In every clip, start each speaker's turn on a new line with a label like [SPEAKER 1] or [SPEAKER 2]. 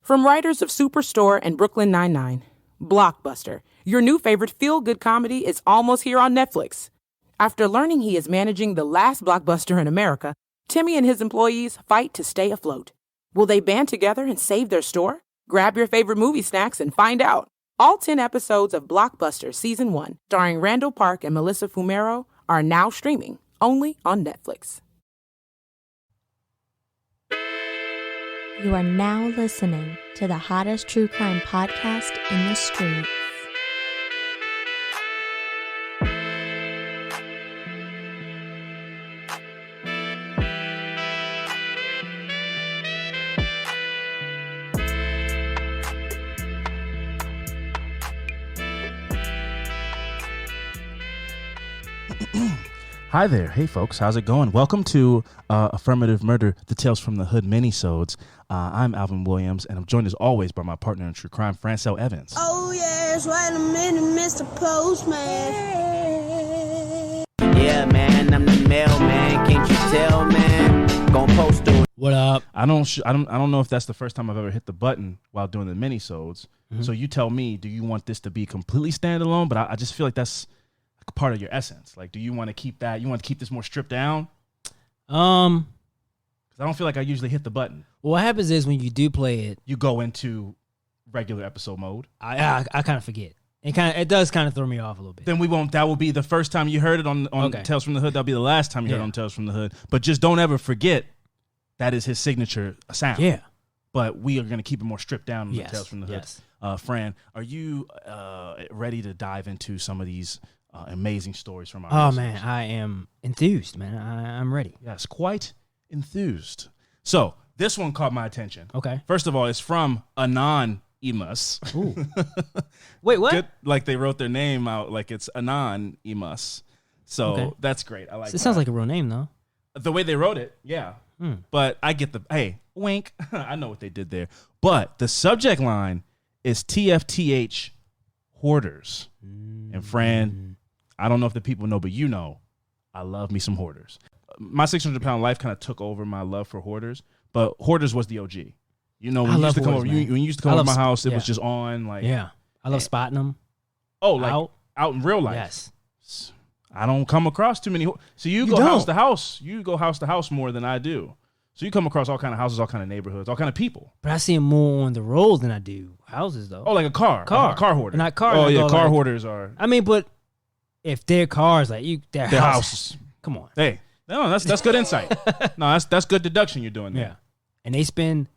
[SPEAKER 1] From writers of Superstore and Brooklyn Nine-Nine, Blockbuster, your new favorite feel-good comedy, is almost here on Netflix. After learning he is managing the last blockbuster in America, Timmy and his employees fight to stay afloat. Will they band together and save their store? Grab your favorite movie snacks and find out. All 10 episodes of Blockbuster Season 1, starring Randall Park and Melissa Fumero, are now streaming only on Netflix.
[SPEAKER 2] You are now listening to the hottest true crime podcast in the streets.
[SPEAKER 3] Hi there. Hey, folks. How's it going? Welcome to Affirmative Murder, the Tales from the Hood minisodes. I'm Alvin Williams, and I'm joined as always by my partner in true crime, Francel Evans.
[SPEAKER 4] Oh, yes. Wait a minute, Mr. Postman.
[SPEAKER 5] Yeah, man. I'm the mailman. Can't you tell, man? Gonna post it.
[SPEAKER 6] What up?
[SPEAKER 3] I don't know if that's the first time I've ever hit the button while doing the minisodes.
[SPEAKER 6] Mm-hmm. So
[SPEAKER 3] you tell me, do you want this to be completely standalone? But I just feel like that's part of your essence. Like, do you want to keep that? You want to keep this more stripped down?
[SPEAKER 6] Because
[SPEAKER 3] I don't feel like I usually hit the button.
[SPEAKER 6] well, what happens is when you do play it,
[SPEAKER 3] You go into regular episode mode.
[SPEAKER 6] I kind of forget. It does kind of throw me off a little bit.
[SPEAKER 3] Then we won't. That will be the first time you heard it on
[SPEAKER 6] Okay.
[SPEAKER 3] Tales from the Hood. That'll be the last time you heard it on Tales from the Hood. But just don't ever forget that is his signature sound.
[SPEAKER 6] Yeah.
[SPEAKER 3] But we are going to keep it more stripped down on the
[SPEAKER 6] Yes.
[SPEAKER 3] Tales from the Hood.
[SPEAKER 6] Yes.
[SPEAKER 3] Fran, are you ready to dive into some of these amazing stories from our
[SPEAKER 6] Oh
[SPEAKER 3] listeners?
[SPEAKER 6] man, I am enthused, man. I'm ready.
[SPEAKER 3] Yes, quite enthused. So this one caught my attention.
[SPEAKER 6] Okay.
[SPEAKER 3] First of all, it's from Anonymous.
[SPEAKER 6] Ooh. Wait, what?
[SPEAKER 3] Good, like they wrote their name out like it's Anonymous. So
[SPEAKER 6] Okay.
[SPEAKER 3] that's great. I like
[SPEAKER 6] It sounds like a real name though.
[SPEAKER 3] the way they wrote it. Yeah. But I get hey, wink. I know what they did there. But the subject line is TFTH hoarders. And Fran, I don't know if the people know, but you know, I love me some hoarders. My 600-pound life kind of took over my love for hoarders, but hoarders was the OG. You know, when you used to come over, when you used to come over my house, it was just on like.
[SPEAKER 6] Yeah. I love spotting them.
[SPEAKER 3] Oh, like out in real life.
[SPEAKER 6] Yes.
[SPEAKER 3] I don't come across too many. So you go
[SPEAKER 6] don't.
[SPEAKER 3] house to house. You go house to house more than I do. So you come across all kind of houses, all kind of neighborhoods, all kind of people.
[SPEAKER 6] But I see them more on the roads than I do houses though.
[SPEAKER 3] Oh, like a car hoarder.
[SPEAKER 6] Not car.
[SPEAKER 3] Oh yeah, car
[SPEAKER 6] like,
[SPEAKER 3] hoarders are.
[SPEAKER 6] I mean, but if their cars, like their
[SPEAKER 3] houses.
[SPEAKER 6] Come on.
[SPEAKER 3] Hey, no, that's good insight. No, that's good deduction you're doing there.
[SPEAKER 6] Yeah. And they spend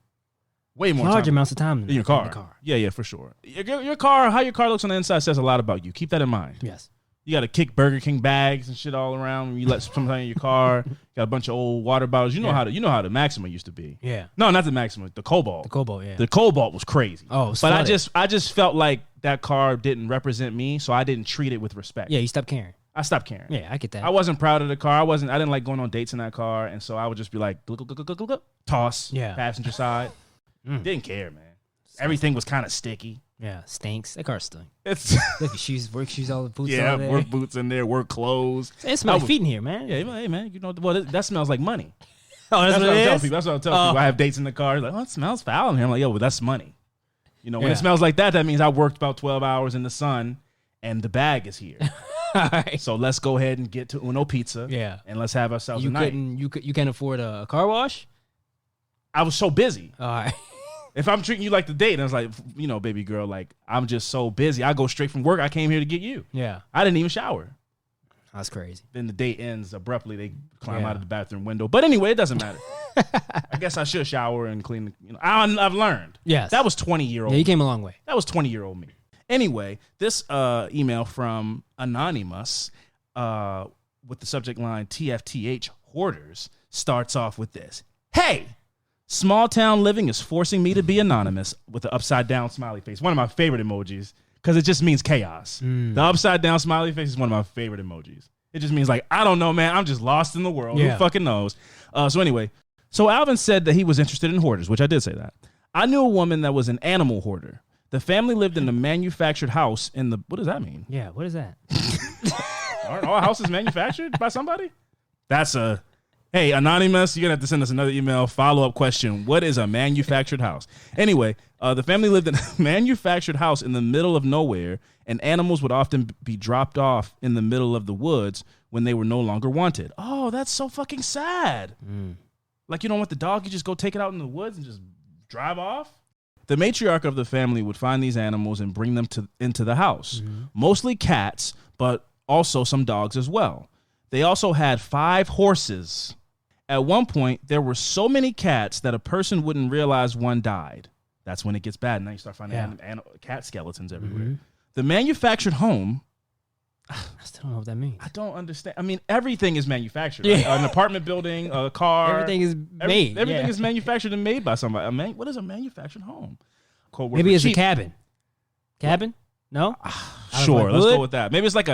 [SPEAKER 3] way more
[SPEAKER 6] large
[SPEAKER 3] time
[SPEAKER 6] amounts of time
[SPEAKER 3] in your car.
[SPEAKER 6] In the car.
[SPEAKER 3] Yeah, for sure. Your car, how your car looks on the inside says a lot about you. Keep that in mind.
[SPEAKER 6] Yes.
[SPEAKER 3] You got to kick Burger King bags and shit all around. You let something in your car. You got a bunch of old water bottles. You know how the Maxima used to be.
[SPEAKER 6] Yeah.
[SPEAKER 3] No, not the Maxima. The Cobalt.
[SPEAKER 6] The Cobalt. Yeah.
[SPEAKER 3] The Cobalt was crazy.
[SPEAKER 6] Oh, it was
[SPEAKER 3] but
[SPEAKER 6] flooded.
[SPEAKER 3] I just felt like that car didn't represent me, so I didn't treat it with respect.
[SPEAKER 6] Yeah. You stopped caring.
[SPEAKER 3] I stopped caring.
[SPEAKER 6] Yeah, I get that.
[SPEAKER 3] I wasn't proud of the car. I didn't like going on dates in that car, and so I would just be like, look, toss, passenger side. Didn't care, man. Everything was kind of sticky.
[SPEAKER 6] Yeah, stinks. That car stunk.
[SPEAKER 3] It's
[SPEAKER 6] Look at shoes, work shoes, all the boots. all there.
[SPEAKER 3] work boots in there, work clothes.
[SPEAKER 6] It smells like feet in here, man.
[SPEAKER 3] Yeah, hey man, you know that smells like money.
[SPEAKER 6] Oh, that's what
[SPEAKER 3] I'm
[SPEAKER 6] it
[SPEAKER 3] telling
[SPEAKER 6] is?
[SPEAKER 3] people. That's what I'm telling people. I have dates in the car. Like, oh, it smells foul in here. I'm like, yo, well, that's money. You know, when
[SPEAKER 6] Yeah.
[SPEAKER 3] it smells like that, that means I worked about 12 hours in the sun, and the bag is here.
[SPEAKER 6] All right.
[SPEAKER 3] So let's go ahead and get to Uno Pizza.
[SPEAKER 6] Yeah.
[SPEAKER 3] And let's have ourselves a
[SPEAKER 6] You
[SPEAKER 3] night.
[SPEAKER 6] you can't afford a car wash?
[SPEAKER 3] I was so busy.
[SPEAKER 6] All right.
[SPEAKER 3] If I'm treating you like the date, and I was like, you know, baby girl, like, I'm just so busy. I go straight from work. I came here to get you.
[SPEAKER 6] Yeah.
[SPEAKER 3] I didn't even shower.
[SPEAKER 6] That's crazy.
[SPEAKER 3] Then the date ends abruptly. They climb
[SPEAKER 6] Yeah.
[SPEAKER 3] out of the bathroom window. But anyway, it doesn't matter. I guess I should shower and clean. I've learned.
[SPEAKER 6] Yes.
[SPEAKER 3] That was 20-year-old.
[SPEAKER 6] Yeah, you came a long way.
[SPEAKER 3] That was 20-year-old me. Anyway, this email from Anonymous with the subject line TFTH hoarders starts off with this. Hey, small town living is forcing me to be anonymous with the upside down smiley face. One of my favorite emojis because it just means chaos. The upside down smiley face is one of my favorite emojis. It just means like, I don't know, man. I'm just lost in the world.
[SPEAKER 6] Yeah.
[SPEAKER 3] Who fucking knows? So anyway, so Alvin said that he was interested in hoarders, which I did say that. I knew a woman that was an animal hoarder. The family lived in a manufactured house in the, what does that mean?
[SPEAKER 6] Yeah, what is that?
[SPEAKER 3] Aren't all houses manufactured by somebody? That's a Hey, Anonymous, you're going to have to send us another email. Follow-up question. What is a manufactured house? Anyway, the family lived in a manufactured house in the middle of nowhere, and animals would often be dropped off in the middle of the woods when they were no longer wanted. Oh, that's so fucking sad. Like, you don't want the dog, you just go take it out in the woods and just drive off? The matriarch of the family would find these animals and bring them into the house. Mostly cats, but also some dogs as well. They also had 5 horses. At one point, there were so many cats that a person wouldn't realize one died. That's when it gets bad. Now you start finding cat skeletons everywhere. The manufactured home.
[SPEAKER 6] I still don't know what that means.
[SPEAKER 3] I don't understand. I mean, everything is manufactured. Right? An apartment building, a car.
[SPEAKER 6] Everything is made.
[SPEAKER 3] Everything is manufactured and made by somebody. What is a manufactured home?
[SPEAKER 6] Maybe it's a cabin. Cabin? No?
[SPEAKER 3] Sure, let's go with that. Maybe it's like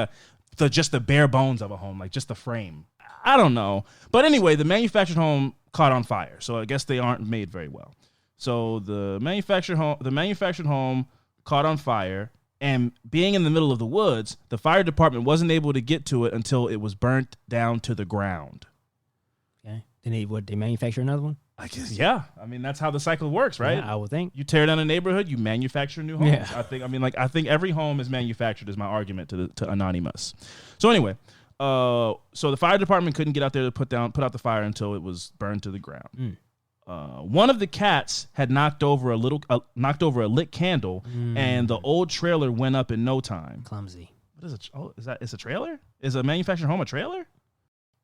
[SPEAKER 3] just the bare bones of a home, like just the frame. I don't know. But anyway, the manufactured home caught on fire. So I guess they aren't made very well. So the manufactured home caught on fire, and being in the middle of the woods, the fire department wasn't able to get to it until it was burnt down to the ground.
[SPEAKER 6] Okay. Then they manufacture another one?
[SPEAKER 3] I guess, yeah. I mean, that's how the cycle works, right?
[SPEAKER 6] Yeah, I would think.
[SPEAKER 3] You tear down a neighborhood, you manufacture new homes.
[SPEAKER 6] Yeah.
[SPEAKER 3] I think every home is manufactured is my argument to Anonymous. So anyway, so the fire department couldn't get out there to put out the fire until it was burned to the ground. One of the cats had knocked over a lit candle, and the old trailer went up in no time.
[SPEAKER 6] Clumsy.
[SPEAKER 3] What is it? Oh, is a trailer? Is a manufactured home a trailer?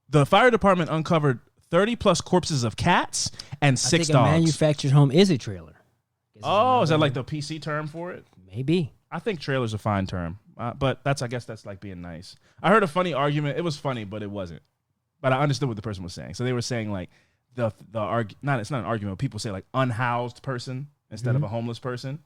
[SPEAKER 3] The fire department uncovered 30 plus corpses of cats and 6 dogs.
[SPEAKER 6] A manufactured home is a trailer.
[SPEAKER 3] Oh, is that like the PC term for it?
[SPEAKER 6] Maybe.
[SPEAKER 3] I think trailer's a fine term, but I guess that's like being nice. I heard a funny argument. It was funny, but it wasn't. But I understood what the person was saying. So they were saying like it's not an argument. People say like unhoused person instead of a homeless person,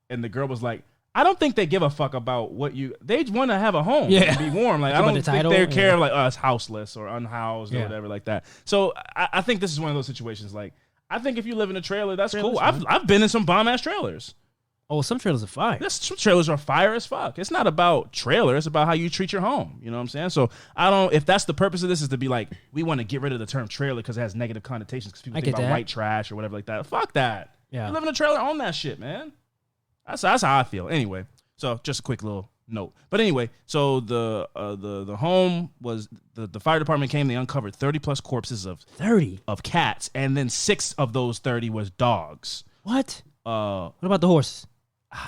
[SPEAKER 3] and the girl was like, I don't think they give a fuck about they want to have a home and be warm. Like, I don't think they care like us houseless or unhoused or whatever like that. So I think this is one of those situations. Like, I think if you live in a trailer, that's cool. I've been in some bomb ass trailers.
[SPEAKER 6] Oh, some trailers are fire.
[SPEAKER 3] Some trailers are fire as fuck. It's not about trailer. It's about how you treat your home. You know what I'm saying? So if that's the purpose of this is to be like, we want to get rid of the term trailer because it has negative connotations because people think about white trash or whatever like that. Fuck that. Yeah. You live in a trailer, own that shit, man. That's how I feel. Anyway, so just a quick little note. But anyway, so the home was the fire department came. They uncovered 30 plus corpses of cats, and then 6 of those 30 was dogs.
[SPEAKER 6] What? What about the horses?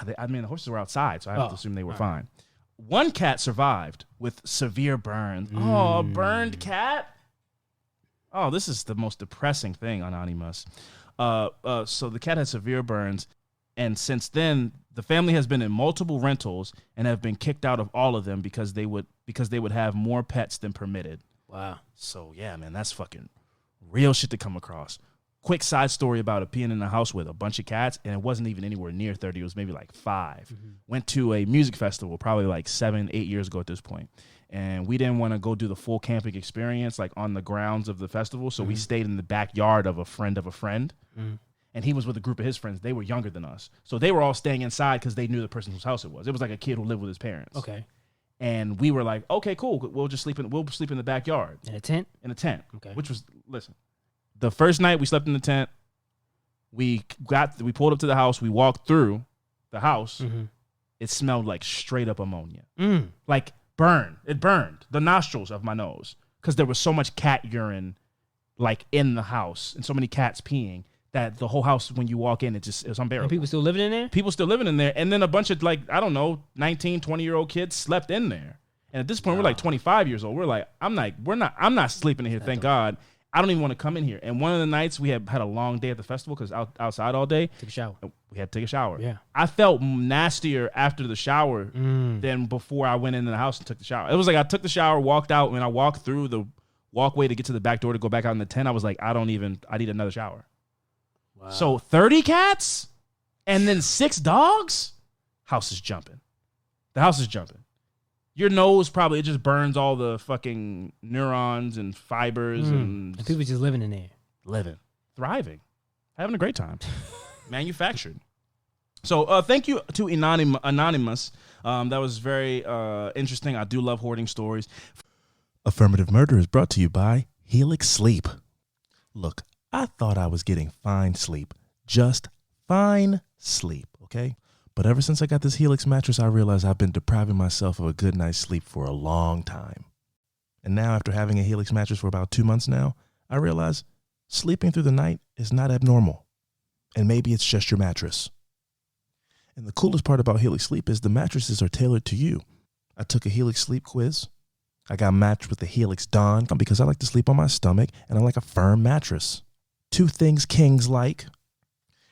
[SPEAKER 3] The horses were outside, so I have to assume they were fine. One cat survived with severe burns. Oh, a burned cat. Oh, this is the most depressing thing, Anonymous. So the cat had severe burns. And since then, the family has been in multiple rentals and have been kicked out of all of them because they would have more pets than permitted.
[SPEAKER 6] Wow.
[SPEAKER 3] So yeah, man, that's fucking real shit to come across. Quick side story about it being in a house with a bunch of cats, and it wasn't even anywhere near 30. It was maybe like 5. Went to a music festival probably like 7-8 years ago at this point. And we didn't want to go do the full camping experience like on the grounds of the festival. So we stayed in the backyard of a friend of a friend. And he was with a group of his friends. They were younger than us. So they were all staying inside because they knew the person whose house it was. It was like a kid who lived with his parents.
[SPEAKER 6] Okay.
[SPEAKER 3] And we were like, okay, cool. We'll sleep in the backyard.
[SPEAKER 6] In a tent?
[SPEAKER 3] In a tent.
[SPEAKER 6] Okay.
[SPEAKER 3] Which was, listen, the first night we slept in the tent, we pulled up to the house. We walked through the house. It smelled like straight up ammonia. Like burned. It burned the nostrils of my nose because there was so much cat urine like in the house and so many cats peeing. That the whole house, when you walk in, it was unbearable.
[SPEAKER 6] And people still living in there?
[SPEAKER 3] People still living in there. And then a bunch of, 19, 20-year-old kids slept in there. And at this point, we're like 25 years old. We're like, I'm not sleeping in here, thank God. I don't even want to come in here. And one of the nights, we had a long day at the festival because outside all day.
[SPEAKER 6] Took a shower.
[SPEAKER 3] We had to take a shower.
[SPEAKER 6] Yeah.
[SPEAKER 3] I felt nastier after the shower than before I went into the house and took the shower. It was like I took the shower, walked out, and I walked through the walkway to get to the back door to go back out in the tent. I was like, I need another shower. Wow. So 30 cats and then 6 dogs? House is jumping. The house is jumping. Your nose probably, it just burns all the fucking neurons and fibers. And
[SPEAKER 6] people just living in there.
[SPEAKER 3] Living. Thriving. Having a great time. Manufactured. So thank you to Anonymous. That was very interesting. I do love hoarding stories. Affirmative Murder is brought to you by Helix Sleep.
[SPEAKER 7] Look, I thought I was getting fine sleep. Just fine sleep, okay? But ever since I got this Helix mattress, I realized I've been depriving myself of a good night's sleep for a long time. And now, after having a Helix mattress for about 2 months now, I realize sleeping through the night is not abnormal. And maybe it's just your mattress. And the coolest part about Helix Sleep is the mattresses are tailored to you. I took a Helix Sleep quiz. I got matched with the Helix Dawn because I like to sleep on my stomach and I like a firm mattress. 2 things kings like.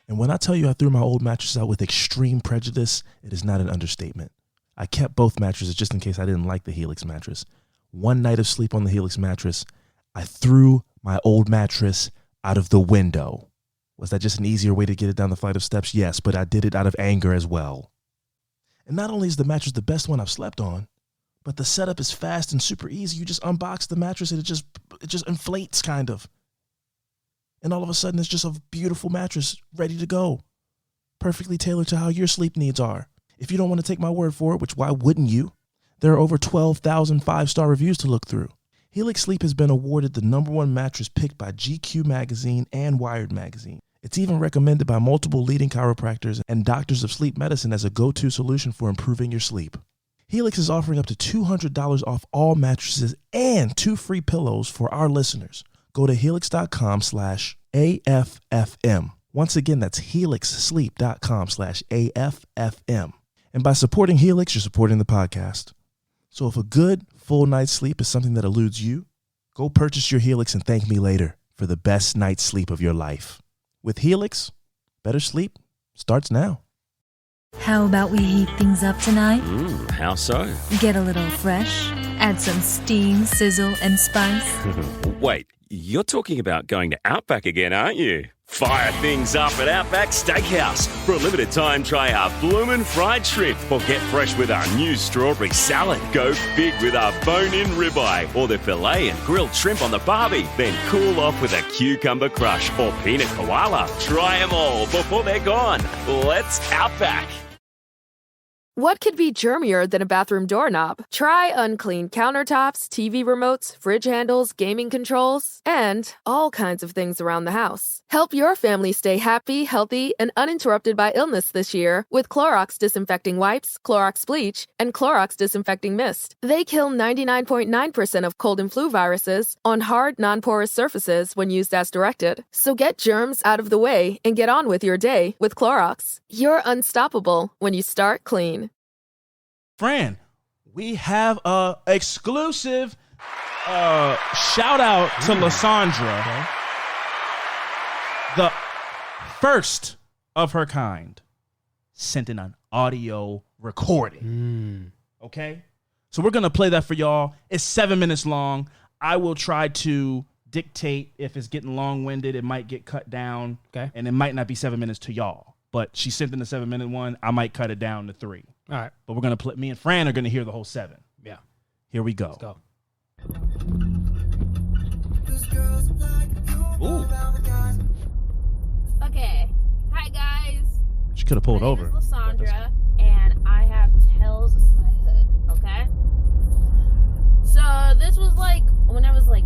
[SPEAKER 7] And when I tell you I threw my old mattress out with extreme prejudice, it is not an understatement. I kept both mattresses just in case I didn't like the Helix mattress. One night of sleep on the Helix mattress, I threw my old mattress out of the window. Was that just an easier way to get it down the flight of steps? Yes, but I did it out of anger as well. And not only is the mattress the best one I've slept on, but the setup is fast and super easy. You just unbox the mattress and it just inflates kind of. And all of a sudden, it's just a beautiful mattress ready to go. Perfectly tailored to how your sleep needs are. If you don't want to take my word for it, which why wouldn't you? There are over 12,000 5-star reviews to look through. Helix Sleep has been awarded the #1 mattress picked by GQ magazine and Wired magazine. It's even recommended by multiple leading chiropractors and doctors of sleep medicine as a go-to solution for improving your sleep. Helix is offering up to $200 off all mattresses and 2 free pillows for our listeners. Go to helix.com/AFFM. Once again, that's helixsleep.com/AFFM. And by supporting Helix, you're supporting the podcast. So if a good, full night's sleep is something that eludes you, go purchase your Helix and thank me later for the best night's sleep of your life. With Helix, better sleep starts now.
[SPEAKER 8] How about we heat things up tonight?
[SPEAKER 9] How so?
[SPEAKER 8] Get a little fresh, add some steam, sizzle, and spice.
[SPEAKER 9] Wait, you're talking about going to Outback again, aren't you? Fire things up at Outback Steakhouse. For a limited time, try our bloomin' fried shrimp or get fresh with our new strawberry salad. Go big with our bone-in ribeye or the filet and grilled shrimp on the barbie. Then cool off with a cucumber crush or peanut koala. Try them all before they're gone. Let's Outback.
[SPEAKER 10] What could be germier than a bathroom doorknob? Try unclean countertops, TV remotes, fridge handles, gaming controls, and all kinds of things around the house. Help your family stay happy, healthy, and uninterrupted by illness this year with Clorox Disinfecting Wipes, Clorox Bleach, and Clorox Disinfecting Mist. They kill 99.9% of cold and flu viruses on hard, non-porous surfaces when used as directed. So get germs out of the way and get on with your day with Clorox. You're unstoppable when you start clean.
[SPEAKER 3] Fran, we have a exclusive shout out to Lysandra, the first of her kind, sent in an audio recording. Okay, so we're gonna play that for y'all. It's 7 minutes long. I will try to dictate if it's getting long-winded. It might get cut down,
[SPEAKER 6] Okay.
[SPEAKER 3] and it might not be 7 minutes to y'all. But she sent in the 7-minute one. I might cut it down to 3.
[SPEAKER 6] All right.
[SPEAKER 3] But we're going to play. Me and Fran are going to hear the whole 7.
[SPEAKER 6] Yeah.
[SPEAKER 3] Here we go.
[SPEAKER 6] Let's go.
[SPEAKER 3] Ooh.
[SPEAKER 11] Okay. Hi, guys.
[SPEAKER 3] She could have pulled
[SPEAKER 11] My
[SPEAKER 3] over.
[SPEAKER 11] name is Lysandra, and I have Tails by Hood, okay? So this was like when I was like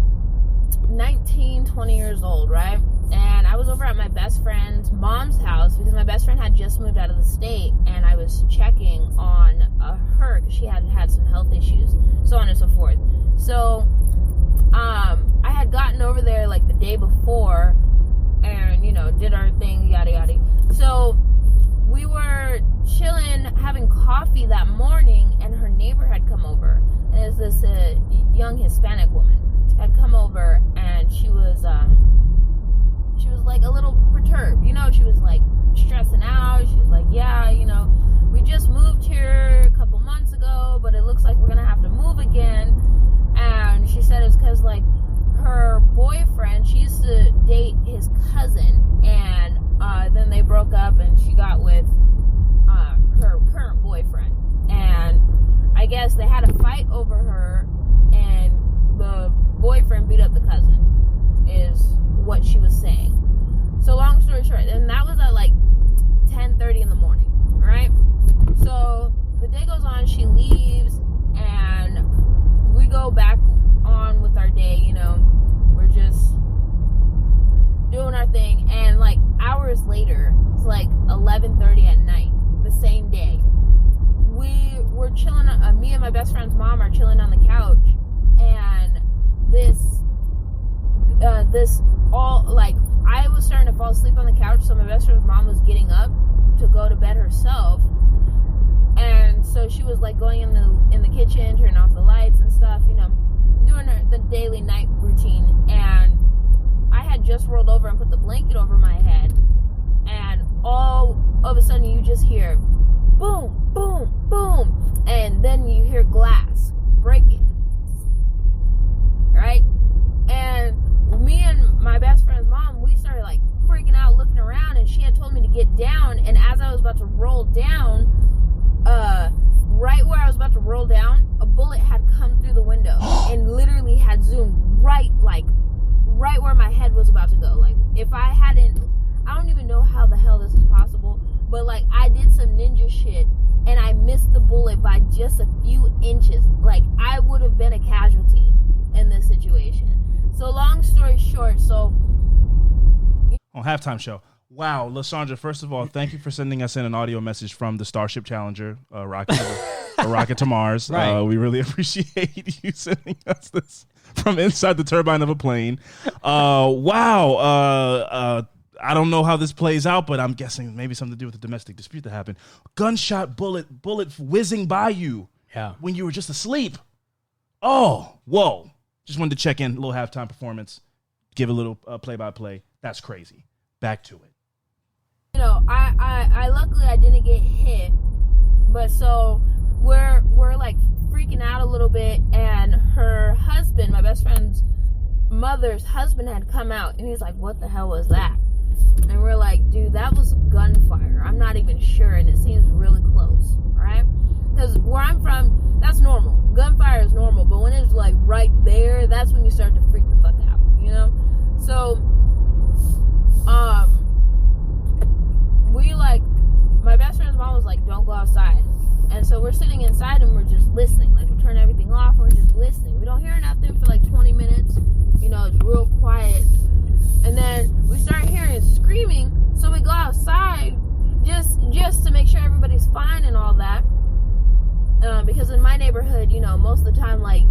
[SPEAKER 11] 19, 20 years old, right? And I was over at my best friend's mom's house because my best friend had just moved out of the state, and I was checking on her because she had had some health issues, so on and so forth. So I had gotten over there like the day before and, you know, did our thing, yada yada. So we were chilling, having coffee that morning, and her neighbor had come over, and it was this young Hispanic woman had come over, and she was like a little perturbed, you know. She was like stressing out. She was like, yeah, you know, we just moved here a couple months ago, but it looks like we're gonna have to move again. And she said it's because like her boyfriend, she used to date his cousin, and then they broke up, and she got with her current boyfriend, and I guess they had a fight over her, and the boyfriend beat up the cousin, is what she was saying. So long story short, and that was at like 10 best friend's mom are chilling on the couch, and I was starting to fall asleep on the couch, so my best friend's mom was getting up to go to bed herself, and so she was like going in the kitchen, turning off the lights and stuff, you know, doing the daily night routine. And I had just rolled over and put the blanket over my head, and all of a sudden you just hear boom, boom, boom, and then you hear glass breaking, right? And me and my best friend's mom, we started like freaking out, looking around, and she had told me to get down, and as I was about to roll down, right where I was about to roll down, a bullet had come through the window and literally had zoomed right where my head was about to go. Like, if I don't even know how the hell this is possible, but like, I did some ninja shit and I missed the bullet by just a few inches. Like, I would have been a casualty in this situation. So long story short, on
[SPEAKER 3] Halftime Show. Wow, Lysandra, first of all, thank you for sending us in an audio message from the Starship Challenger, a rocket to Mars.
[SPEAKER 6] Right.
[SPEAKER 3] We really appreciate you sending us this from inside the turbine of a plane. Wow. I don't know how this plays out, but I'm guessing maybe something to do with the domestic dispute that happened. Gunshot bullet whizzing by you when you were just asleep. Oh, whoa. Just wanted to check in, a little halftime performance, give a little play-by-play. That's crazy. Back to it.
[SPEAKER 11] You know, I luckily I didn't get hit, but so we're like freaking out a little bit, and her husband, my best friend's mother's husband, had come out, and he's like, "What the hell was that?" And we're like, "Dude, that was gunfire. I'm not even sure, and it seems really close, right?" Because where I'm from, that's normal. Gunfire is normal, but when it's like right there, that's when you start to freak the fuck out, you know? So, my best friend's mom was like, "Don't go outside." And so we're sitting inside and we're just listening. Like, we turn everything off, we're just listening. We don't hear nothing for like 20 minutes. You know, it's real quiet. And then we start hearing screaming, so we go outside just to make sure everybody's fine and all that. Because in my neighborhood, you know, most of the time, like,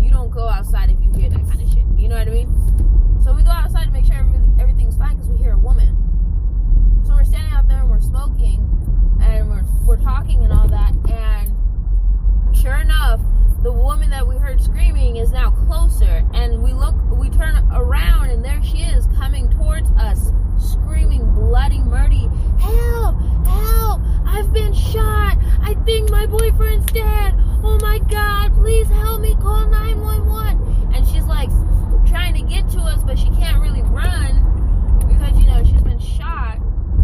[SPEAKER 11] you don't go outside if you hear that kind of shit. You know what I mean? So we go outside to make sure everything's fine because we hear a woman. So we're standing out there and we're smoking and we're talking and all that. And sure enough, the woman that we heard screaming is now closer. And we turn around, and there she is coming towards us, screaming bloody murdy, "Help! Help! I've been shot! I think my boyfriend's dead! Oh my God, please help me, call 911! And she's like trying to get to us, but she can't really run because, you know, she's been shot.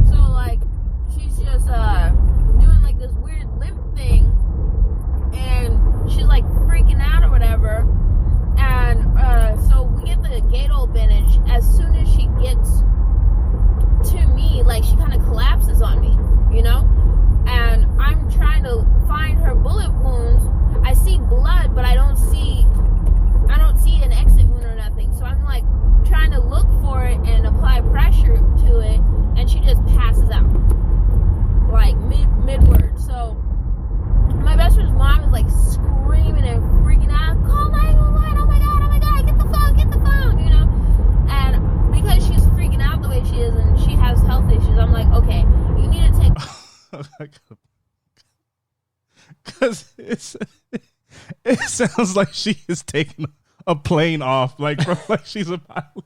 [SPEAKER 11] So like, she's just doing like this weird limp thing, and she's like freaking out or whatever. And so we get the gate open, and as soon as she gets to me, like, she kind of collapses on me, you know? And I'm trying to find her bullet wounds. I see blood, but I don't see an exit wound or nothing. So I'm like trying to look for it and apply pressure to it, and she just passes out, like mid-word. So my best friend's mom is like screaming and freaking out, "Call 911! Oh my God, get the phone, you know?" And because she's freaking out the way she is and she has health issues, I'm like, okay, you need to take...
[SPEAKER 3] Because it sounds like she is taking a plane off, like she's a pilot.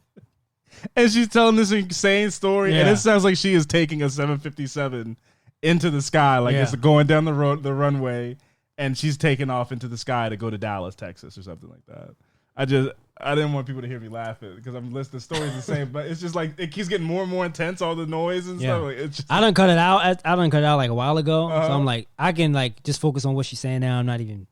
[SPEAKER 3] And she's telling this insane story, and it sounds like she is taking a 757 into the sky, like it's going down the runway, and she's taking off into the sky to go to Dallas, Texas, or something like that. I didn't want people to hear me laughing because I'm listening. The story's the same, but it's just like it keeps getting more and more intense. All the noise and stuff. Like, it's just,
[SPEAKER 6] I done cut it out. I done cut it out like a while ago. So I'm like, I can like just focus on what she's saying now. I'm not even.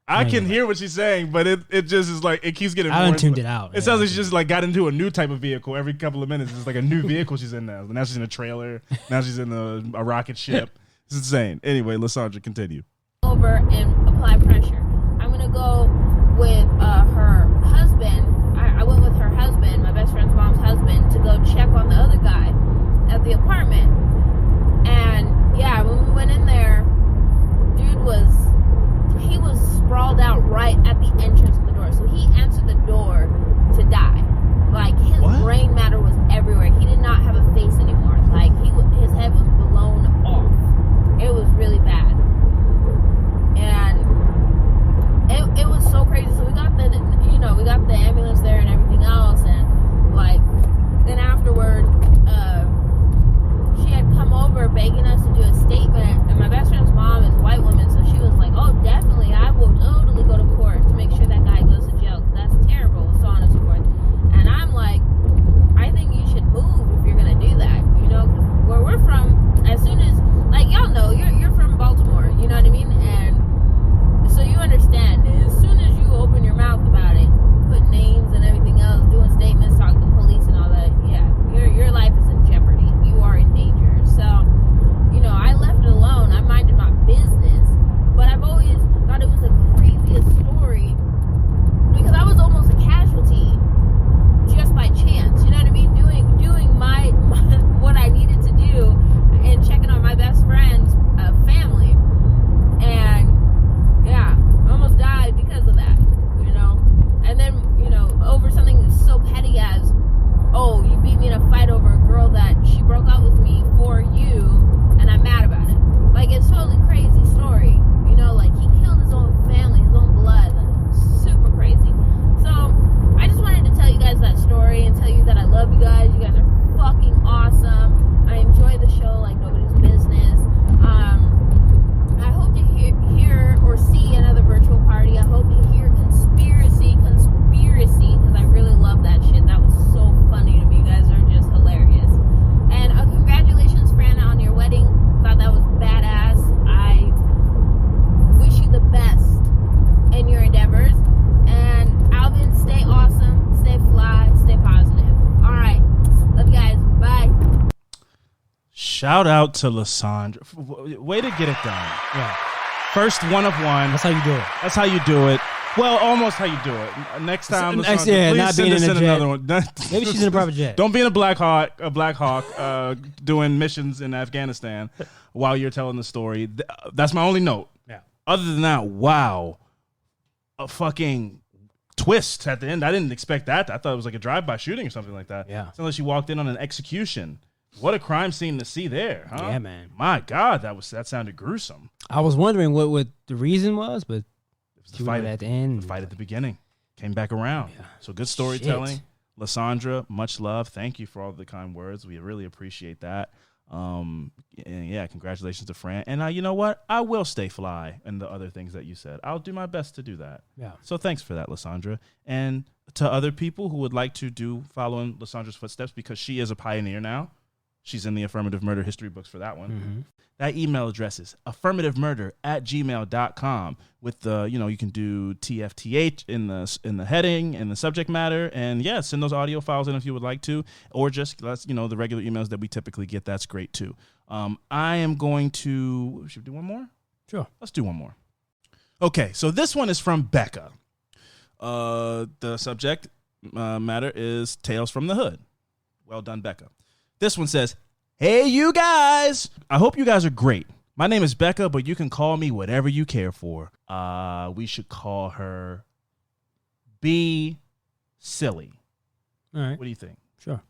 [SPEAKER 3] I can hear what she's saying, but it just is like it keeps getting.
[SPEAKER 6] I
[SPEAKER 3] more
[SPEAKER 6] done tuned it out.
[SPEAKER 3] It sounds like she just like got into a new type of vehicle every couple of minutes. It's like a new vehicle she's in now. Now she's in a trailer. Now she's in a rocket ship. It's insane. Anyway, Lysandra, continue.
[SPEAKER 11] Over and apply pressure. I'm gonna go with her husband. I went with her husband, my best friend's mom's husband, to go check on the other guy at the apartment. And yeah, when we went in there, dude was
[SPEAKER 3] Shout out to Lysandra. Way to get it done.
[SPEAKER 6] Yeah.
[SPEAKER 3] First one of one.
[SPEAKER 6] That's how you do it.
[SPEAKER 3] That's how you do it. Well, almost how you do it. Next time, Lysandra, please
[SPEAKER 6] not
[SPEAKER 3] send
[SPEAKER 6] being
[SPEAKER 3] us
[SPEAKER 6] in a jet.
[SPEAKER 3] another one.
[SPEAKER 6] Maybe she's in a private jet.
[SPEAKER 3] Don't be in a Black Hawk doing missions in Afghanistan while you're telling the story. That's my only note.
[SPEAKER 6] Yeah.
[SPEAKER 3] Other than that, wow. A fucking twist at the end. I didn't expect that. I thought it was like a drive-by shooting or something like that.
[SPEAKER 6] Yeah.
[SPEAKER 3] Unless she walked in on an execution. What a crime scene to see there, huh?
[SPEAKER 6] Yeah, man.
[SPEAKER 3] My God, that sounded gruesome.
[SPEAKER 6] I was wondering what the reason was, but
[SPEAKER 3] It was the fight
[SPEAKER 6] at the end.
[SPEAKER 3] The fight at the beginning came back around. Yeah. So good storytelling.
[SPEAKER 6] Shit.
[SPEAKER 3] Lysandra, much love. Thank you for all the kind words. We really appreciate that. And yeah, congratulations to Fran. And you know what? I will stay fly and the other things that you said. I'll do my best to do that.
[SPEAKER 6] Yeah.
[SPEAKER 3] So thanks for that, Lysandra. And to other people who would like to follow in Lysandra's footsteps, because she is a pioneer now. She's in the affirmative murder history books for that one.
[SPEAKER 6] Mm-hmm.
[SPEAKER 3] That email address is affirmativemurder@gmail.com with the, you can do TFTH in the heading and the subject matter. And yeah, send those audio files in if you would like to, or just the regular emails that we typically get. That's great too. I am going to, should we do one more?
[SPEAKER 6] Sure.
[SPEAKER 3] Let's do one more. Okay. So this one is from Becca. The subject matter is Tales from the Hood. Well done, Becca. This one says, "Hey, you guys. I hope you guys are great. My name is Becca, but you can call me whatever you care for. We should call her B Silly.
[SPEAKER 6] All right.
[SPEAKER 3] What do you think?"
[SPEAKER 6] Sure.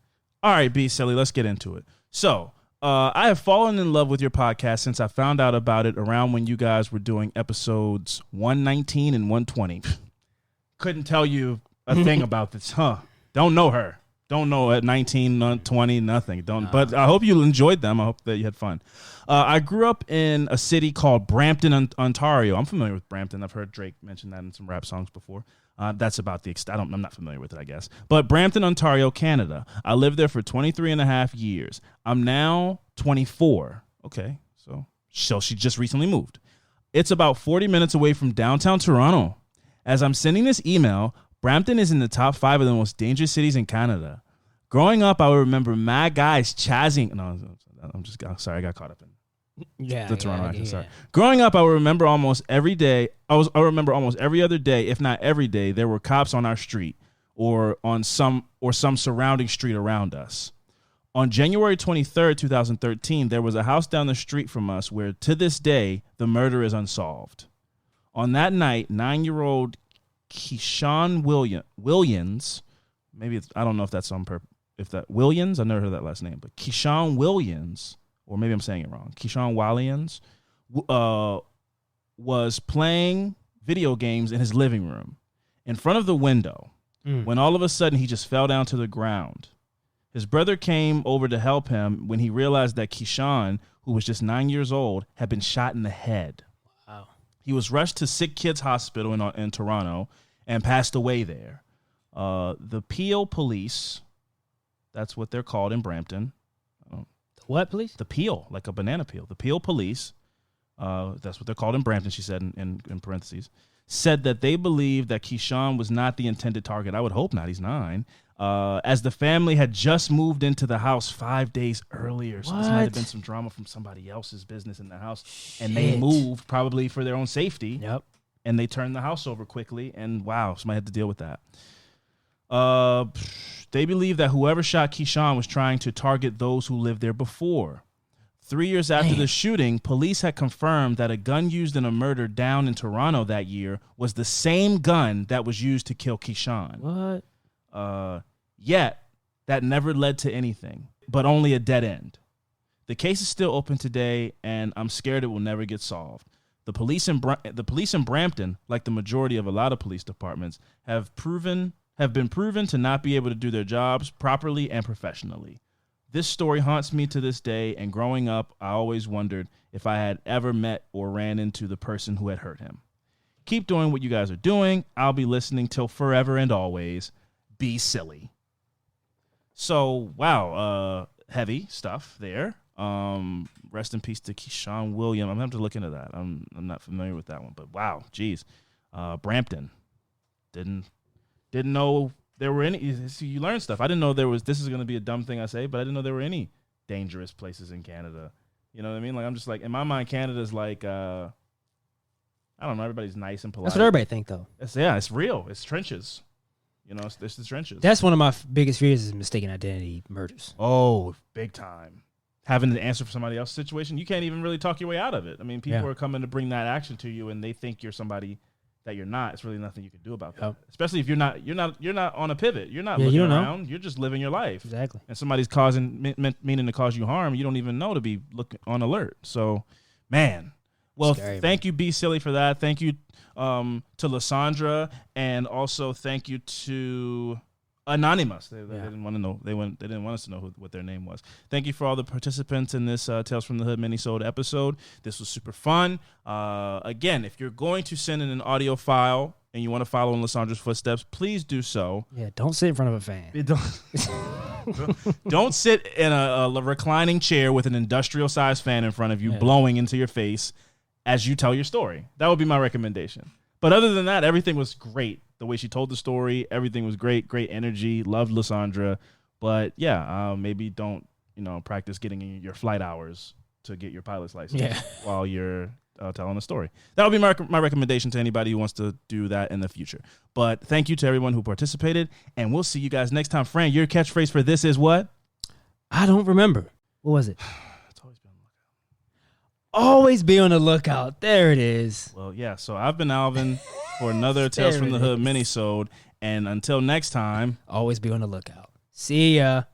[SPEAKER 3] All right, B Silly, let's get into it. So, I have fallen in love with your podcast since I found out about it around when you guys were doing episodes 119 and 120. Couldn't tell you a thing about this, huh? Don't know her. Don't know at 19, 20, nothing. But I hope you enjoyed them. I hope that you had fun. I grew up in a city called Brampton, Ontario. I'm familiar with Brampton. I've heard Drake mention that in some rap songs before. That's about the extent. I'm not familiar with it, I guess. But Brampton, Ontario, Canada. I lived there for 23 and a half years. I'm now 24. Okay, so she just recently moved. It's about 40 minutes away from downtown Toronto. As I'm sending this email, Brampton is in the top 5 of the most dangerous cities in Canada. Growing up, I would remember mad guys chazzing. No, I'm just sorry. I got caught up in the Toronto accent. Sorry. Growing up, I would remember almost every day. I remember almost every other day, if not every day, there were cops on our street or on some surrounding street around us. On January 23rd, 2013, there was a house down the street from us where, to this day, the murder is unsolved. On that night, 9-year-old Keyshawn Williams, I don't know if that's on purpose. If that Williams, I've never heard that last name, but Keyshawn Williams, or maybe I'm saying it wrong. Keyshawn Williams was playing video games in his living room in front of the window when all of a sudden he just fell down to the ground. His brother came over to help him when he realized that Keyshawn, who was just 9 years old, had been shot in the head.
[SPEAKER 6] Wow.
[SPEAKER 3] He was rushed to Sick Kids Hospital in Toronto and passed away there. The Peel Police, that's what they're called in Brampton.
[SPEAKER 6] The what police?
[SPEAKER 3] The Peel, like a banana peel. The Peel Police, that's what they're called in Brampton, she said in parentheses, said that they believe that Keyshawn was not the intended target. I would hope not. He's 9. As the family had just moved into the house 5 days earlier. So this might have been some drama from somebody else's business in the house.
[SPEAKER 6] Shit.
[SPEAKER 3] And they moved probably for their own safety.
[SPEAKER 6] Yep.
[SPEAKER 3] And they turned the house over quickly. And wow, somebody had to deal with that. They believe that whoever shot Keyshawn was trying to target those who lived there before. 3 years after the shooting, police had confirmed that a gun used in a murder down in Toronto that year was the same gun that was used to kill Keyshawn.
[SPEAKER 6] What?
[SPEAKER 3] Yet, that never led to anything, but only a dead end. The case is still open today, and I'm scared it will never get solved. The police in Brampton, like the majority of a lot of police departments, have been proven to not be able to do their jobs properly and professionally. This story haunts me to this day, and growing up, I always wondered if I had ever met or ran into the person who had hurt him. Keep doing what you guys are doing. I'll be listening till forever and always. Be silly. So, wow, heavy stuff there. Rest in peace to Keyshawn Williams. I'm going to have to look into that. I'm not familiar with that one, but wow, geez. Brampton. Didn't know there were any. See, you learn stuff. I didn't know there was. This is going to be a dumb thing I say, but I didn't know there were any dangerous places in Canada. You know what I mean? Like, I'm just like, in my mind, Canada's like, I don't know, everybody's nice and polite.
[SPEAKER 6] That's what everybody think, though.
[SPEAKER 3] It's real. It's trenches. You know, it's the trenches.
[SPEAKER 6] That's one of my biggest fears is mistaken identity murders.
[SPEAKER 3] Oh, big time. Having to answer for somebody else's situation, you can't even really talk your way out of it. I mean, people are coming to bring that action to you, and they think you're somebody that you're not. It's really nothing you can do about that. Especially if you're not on a pivot. You're not looking around. You're just living your life.
[SPEAKER 6] Exactly.
[SPEAKER 3] And somebody's meaning to cause you harm. You don't even know to be on alert. So, man. Well, thank you, B Silly, for that. Thank you to Lysandra, and also thank you to Anonymous. They didn't want to know. They didn't want us to know what their name was. Thank you for all the participants in this Tales from the Hood minisode episode. This was super fun. Again, if you're going to send in an audio file and you want to follow in Lysandra's footsteps, please do so.
[SPEAKER 6] Yeah, don't sit in front of a fan.
[SPEAKER 3] Don't sit in a reclining chair with an industrial-sized fan in front of you, blowing into your face as you tell your story. That would be my recommendation. But other than that, everything was great. The way she told the story, everything was great. Great energy. Loved Lysandra. But yeah, maybe don't practice getting in your flight hours to get your pilot's license while you're telling a story. That would be my recommendation to anybody who wants to do that in the future. But thank you to everyone who participated, and we'll see you guys next time. Fran, your catchphrase for this is what?
[SPEAKER 6] I don't remember. What was it? Always be on the lookout. There it is.
[SPEAKER 3] Well, yeah. So I've been Alvin for another Tales from the Hood minisode, and until next time,
[SPEAKER 6] always be on the lookout. See ya.